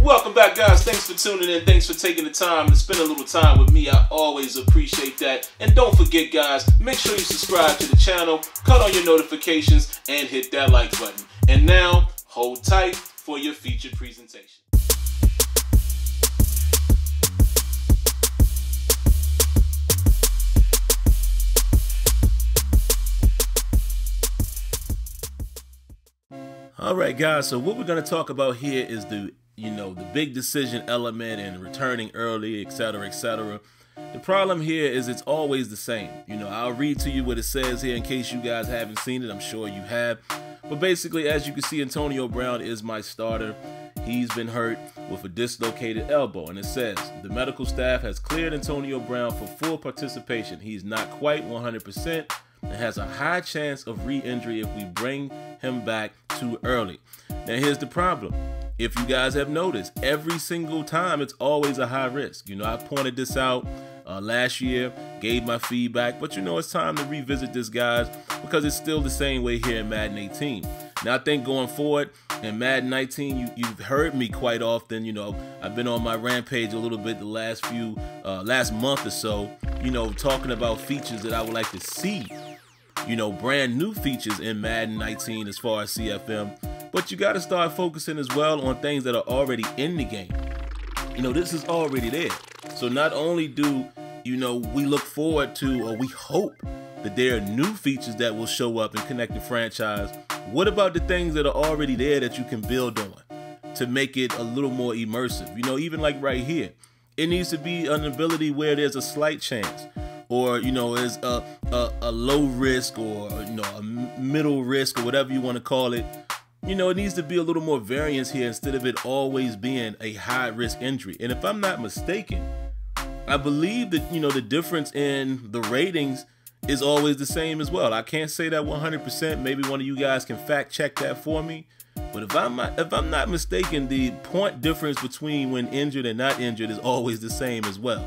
Welcome back, guys. Thanks for tuning in. Thanks for taking the time to spend a little time with me. I always appreciate that. And don't forget, guys, make sure you subscribe to the channel, cut on your notifications, and hit that like button. And now, hold tight for your featured presentation. Alright, guys, so what we're going to talk about here is the big decision element and returning early, etc., etc. The problem here is it's always the same. I'll read to you what it says here in case you guys haven't seen it. I'm sure you have. But basically, as you can see, Antonio Brown is my starter. He's been hurt with a dislocated elbow, and it says the medical staff has cleared Antonio Brown for full participation. He's not quite 100% and has a high chance of re-injury if we bring him back too early. Now, here's the problem. If you guys have noticed, every single time it's always a high risk. I pointed this out last year, gave my feedback, but it's time to revisit this, guys, because it's still the same way here in Madden 18. Now, I think going forward in Madden 19, you've heard me quite often. I've been on my rampage a little bit the last month or so, talking about features that I would like to see, brand new features in Madden 19 as far as CFM. But you got to start focusing as well on things that are already in the game. This is already there. So not only do, we look forward to, or we hope that there are new features that will show up and connect the franchise, what about the things that are already there that you can build on to make it a little more immersive? Even like right here, it needs to be an ability where there's a slight chance, or, is a low risk, or, a middle risk, or whatever you want to call it. It needs to be a little more variance here instead of it always being a high risk injury. And if I'm not mistaken, I believe that, the difference in the ratings is always the same as well. I can't say that 100%. Maybe one of you guys can fact check that for me. But if I'm not mistaken, the point difference between when injured and not injured is always the same as well.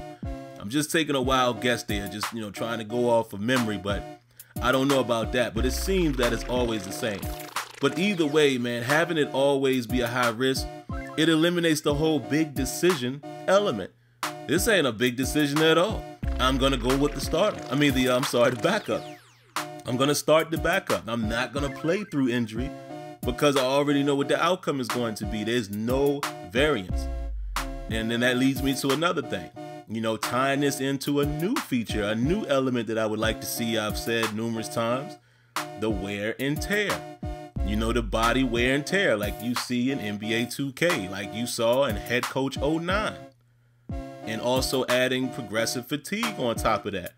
I'm just taking a wild guess there, just, trying to go off of memory, but I don't know about that. But it seems that it's always the same. But either way, man, having it always be a high risk, it eliminates the whole big decision element. This ain't a big decision at all. I'm going to go with the starter. The backup. I'm going to start the backup. I'm not going to play through injury because I already know what the outcome is going to be. There's no variance. And then that leads me to another thing. Tying this into a new feature, a new element that I would like to see. I've said numerous times, the wear and tear. The body wear and tear like you see in NBA 2K, like you saw in Head Coach 09. And also adding progressive fatigue on top of that.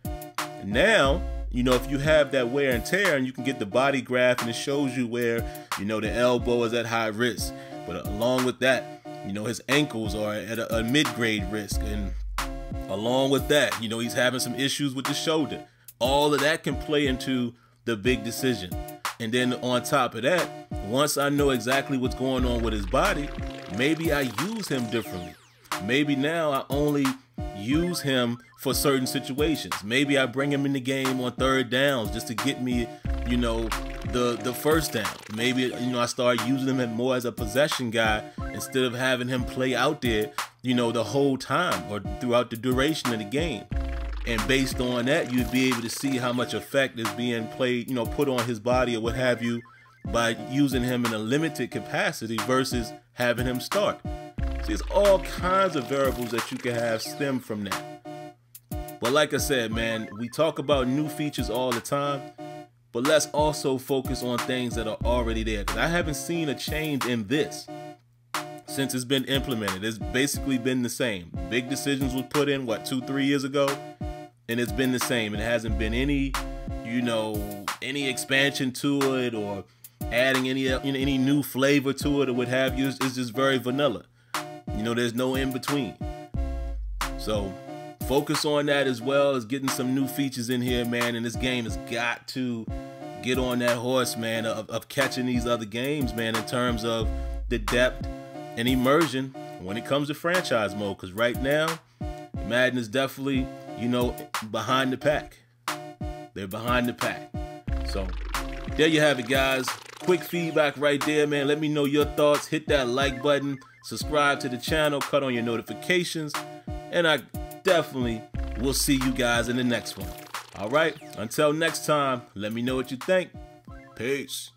Now, if you have that wear and tear and you can get the body graph and it shows you where, the elbow is at high risk. But along with that, his ankles are at a mid-grade risk. And along with that, he's having some issues with the shoulder. All of that can play into the big decision. And then on top of that, once I know exactly what's going on with his body, maybe I use him differently. Maybe now I only use him for certain situations. Maybe I bring him in the game on third downs just to get me, the first down. Maybe, I start using him more as a possession guy instead of having him play out there, the whole time or throughout the duration of the game. And based on that, you'd be able to see how much effect is being played, put on his body or what have you by using him in a limited capacity versus having him start. See, there's all kinds of variables that you can have stem from that. But like I said, man, we talk about new features all the time, but let's also focus on things that are already there. Because I haven't seen a change in this since it's been implemented. It's basically been the same. Big decisions was put in, 2-3 years ago? And it's been the same. It hasn't been any, any expansion to it or adding any new flavor to it or what have you. It's just very vanilla. There's no in between. So focus on that as well as getting some new features in here, man. And this game has got to get on that horse, man, of catching these other games, man, in terms of the depth and immersion when it comes to franchise mode. Because right now, Madden is definitely, behind the pack. They're behind the pack. So there you have it, guys. Quick feedback right there, man. Let me know your thoughts. Hit that like button. subscribe to the channel, cut on your notifications, and I definitely will see you guys in the next one. All right, until next time, let me know what you think. Peace.